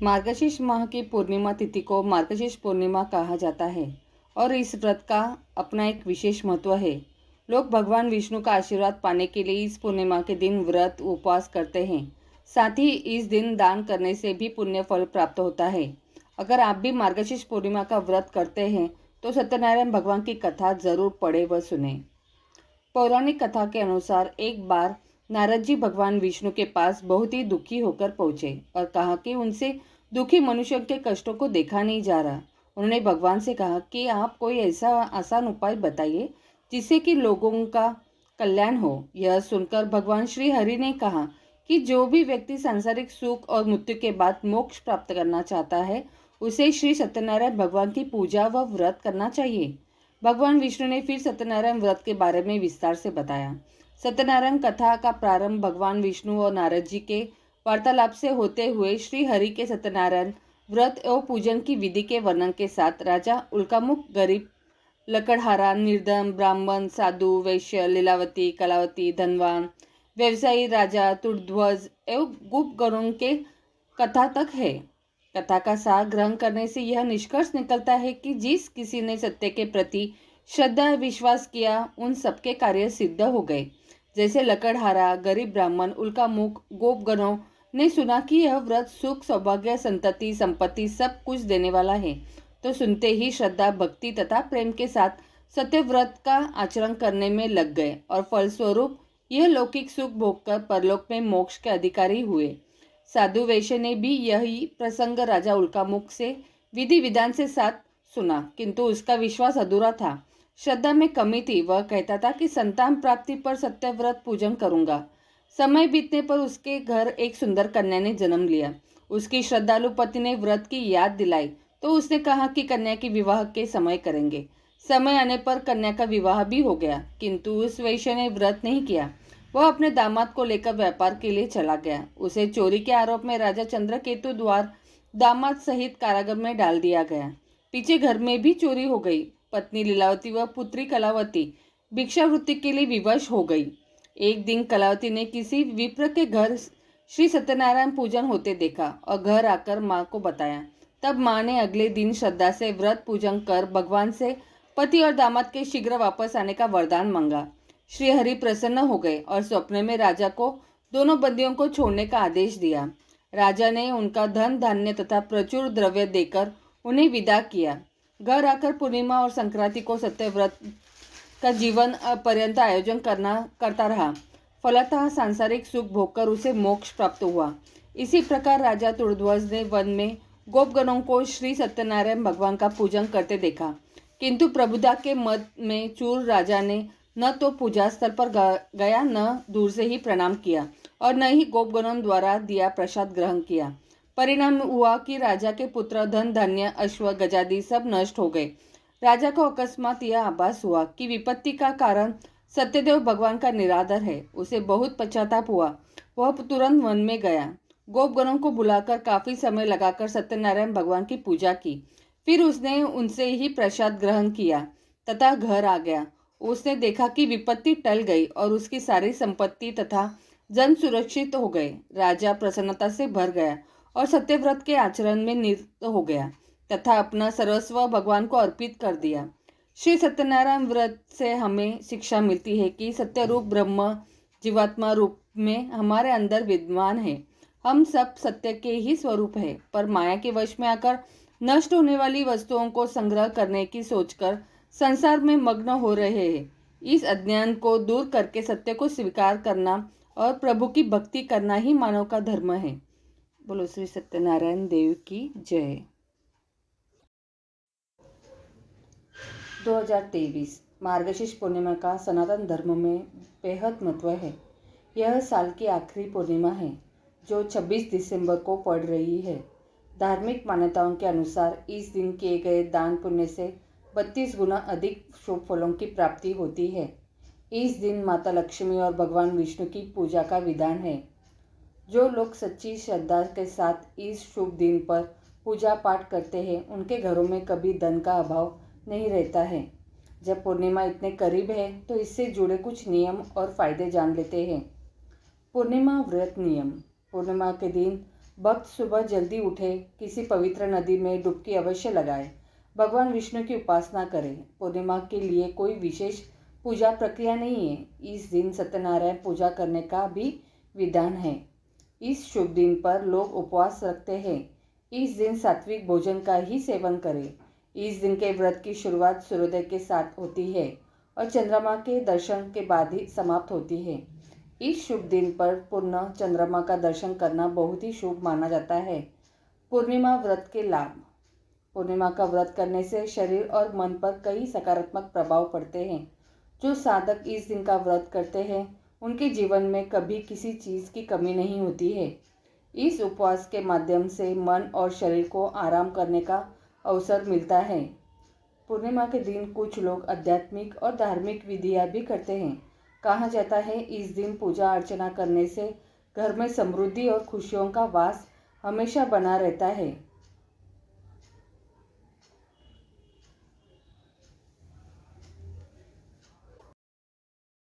मार्गशीर्ष माह की पूर्णिमा तिथि को मार्गशीर्ष पूर्णिमा कहा जाता है और इस व्रत का अपना एक विशेष महत्व है। लोग भगवान विष्णु का आशीर्वाद पाने के लिए इस पूर्णिमा के दिन व्रत उपवास करते हैं। साथ ही इस दिन दान करने से भी पुण्य फल प्राप्त होता है। अगर आप भी मार्गशीर्ष पूर्णिमा का व्रत करते हैं तो सत्यनारायण भगवान की कथा जरूर पढ़े व सुने। पौराणिक कथा के अनुसार एक बार नारद जी भगवान विष्णु के पास बहुत ही दुखी होकर पहुंचे और कहा कि उनसे दुखी मनुष्य के कष्टों को देखा नहीं जा रहा। उन्होंने भगवान से कहा कि आप कोई ऐसा आसान उपाय बताइए जिससे कि लोगों का कल्याण हो। यह सुनकर भगवान श्री हरि ने कहा कि जो भी व्यक्ति सांसारिक सुख और मृत्यु के बाद मोक्ष प्राप्त करना चाहता है उसे श्री सत्यनारायण भगवान की पूजा व व्रत करना चाहिए। भगवान विष्णु ने फिर सत्यनारायण व्रत के बारे में विस्तार से बताया। सत्यनारायण कथा का प्रारंभ भगवान विष्णु और नारद जी के वार्तालाप से होते हुए श्री हरि के सत्यनारायण व्रत एवं पूजन की विधि के वर्णन के साथ राजा उल्कामुख, गरीब, लकड़हारा, निर्धन, ब्राह्मण, साधु, वैश्य, लीलावती, कलावती, धनवान, व्यवसायी, राजा, तुर्ध्वज एवं गुप्त गणों के कथा तक है। कथा का सार ग्रहण करने से यह निष्कर्ष निकलता है कि जिस किसी ने सत्य के प्रति श्रद्धा विश्वास किया उन सबके कार्य सिद्ध हो गए। जैसे लकड़हारा, गरीब, ब्राह्मण, उल्कामुख, गोपगणों ने सुना कि यह व्रत सुख, सौभाग्य, संतति, संपत्ति सब कुछ देने वाला है तो सुनते ही श्रद्धा, भक्ति तथा प्रेम के साथ सत्य व्रत का आचरण करने में लग गए और फलस्वरूप यह लौकिक सुख भोगकर परलोक में मोक्ष के अधिकारी हुए। साधु वैश्य ने भी यही प्रसंग राजा उल्कामुख से विधि विधान से साथ सुना, किंतु उसका विश्वास अधूरा था। श्रद्धा में कमी थी। वह कहता था कि संतान प्राप्ति पर सत्यव्रत पूजन करूंगा। समय बीतने पर उसके घर एक सुंदर कन्या ने जन्म लिया। उसकी श्रद्धालु पति ने व्रत की याद दिलाई तो उसने कहा कि कन्या के विवाह के समय करेंगे। समय आने पर कन्या का विवाह भी हो गया, किंतु उस वैश्य ने व्रत नहीं किया। वह अपने दामाद को लेकर व्यापार के लिए चला गया। उसे चोरी के आरोप में राजा चंद्रकेतु द्वारा दामाद सहित कारागार में डाल दिया गया। पीछे घर में भी चोरी हो गई। पत्नी लीलावती व पुत्री कलावती भिक्षावृत्ति के लिए विवश हो गई। एक दिन कलावती ने किसी विप्र के घर श्री सत्यनारायण पूजन होते देखा और घर आकर माँ को बताया। तब माँ ने अगले दिन श्रद्धा से व्रत पूजन कर भगवान से पति और दामाद के शीघ्र वापस आने का वरदान मांगा। श्री हरि प्रसन्न हो गए और स्वप्न में राजा को दोनों बंदियों को छोड़ने का आदेश दिया। राजा ने उनका धन धान्य तथा प्रचुर द्रव्य देकर उन्हें विदा किया। घर आकर पूर्णिमा और संक्रांति को सत्यव्रत का जीवन पर्यंत आयोजन करता रहा। फलतः सांसारिक सुख भोगकर उसे मोक्ष प्राप्त हुआ। इसी प्रकार राजा तुर्ध्वज ने वन में गोपगणों को श्री सत्यनारायण भगवान का पूजन करते देखा, किंतु प्रभुता के मद में चूर राजा ने न तो पूजा स्थल पर गया, न दूर से ही प्रणाम किया और न ही गोपगणों द्वारा दिया प्रसाद ग्रहण किया। परिणाम हुआ कि राजा के पुत्र, धन धान्य, अश्व, गजादि सब नष्ट हो गए। राजा को अकस्मात यह आभास हुआ कि विपत्ति का कारण सत्यदेव भगवान का निरादर है। उसे बहुत पश्चाताप हुआ। वह तुरंत वन में गया। गोपगणों को बुलाकर काफी समय लगाकर सत्यनारायण भगवान की पूजा की। फिर उसने उनसे ही प्रसाद ग्रहण किया तथा घर आ गया। उसने देखा कि विपत्ति टल गई और उसकी सारी संपत्ति तथा जन सुरक्षित हो गए। राजा प्रसन्नता से भर गया और सत्यव्रत के आचरण में निरत हो गया तथा अपना सर्वस्व भगवान को अर्पित कर दिया। श्री सत्यनारायण व्रत से हमें शिक्षा मिलती है कि सत्य रूप ब्रह्म जीवात्मा रूप में हमारे अंदर विद्यमान है। हम सब सत्य के ही स्वरूप है, पर माया के वश में आकर नष्ट होने वाली वस्तुओं को संग्रह करने की सोचकर संसार में मग्न हो रहे हैं। इस अज्ञान को दूर करके सत्य को स्वीकार करना और प्रभु की भक्ति करना ही मानव का धर्म है। बोलो श्री सत्यनारायण देव की जय। 2023 मार्गशीर्ष पूर्णिमा का सनातन धर्म में बेहद महत्व है। यह साल की आखिरी पूर्णिमा है जो 26 दिसंबर को पड़ रही है। धार्मिक मान्यताओं के अनुसार इस दिन किए गए दान पुण्य से 32 गुना अधिक शुभ फलों की प्राप्ति होती है। इस दिन माता लक्ष्मी और भगवान विष्णु की पूजा का विधान है। जो लोग सच्ची श्रद्धा के साथ इस शुभ दिन पर पूजा पाठ करते हैं उनके घरों में कभी धन का अभाव नहीं रहता है। जब पूर्णिमा इतने करीब है तो इससे जुड़े कुछ नियम और फायदे जान लेते हैं। पूर्णिमा व्रत नियम। पूर्णिमा के दिन भक्त सुबह जल्दी उठे, किसी पवित्र नदी में डुबकी अवश्य लगाए, भगवान विष्णु की उपासना करें। पूर्णिमा के लिए कोई विशेष पूजा प्रक्रिया नहीं है। इस दिन सत्यनारायण पूजा करने का भी विधान है। इस शुभ दिन पर लोग उपवास रखते हैं। इस दिन सात्विक भोजन का ही सेवन करें। इस दिन के व्रत की शुरुआत सूर्योदय के साथ होती है और चंद्रमा के दर्शन के बाद ही समाप्त होती है। इस शुभ दिन पर पूर्ण चंद्रमा का दर्शन करना बहुत ही शुभ माना जाता है। पूर्णिमा व्रत के लाभ। पूर्णिमा का व्रत करने से शरीर और मन पर कई सकारात्मक प्रभाव पड़ते हैं। जो साधक इस दिन का व्रत करते हैं उनके जीवन में कभी किसी चीज़ की कमी नहीं होती है। इस उपवास के माध्यम से मन और शरीर को आराम करने का अवसर मिलता है। पूर्णिमा के दिन कुछ लोग आध्यात्मिक और धार्मिक विधियां भी करते हैं। कहा जाता है इस दिन पूजा अर्चना करने से घर में समृद्धि और खुशियों का वास हमेशा बना रहता है।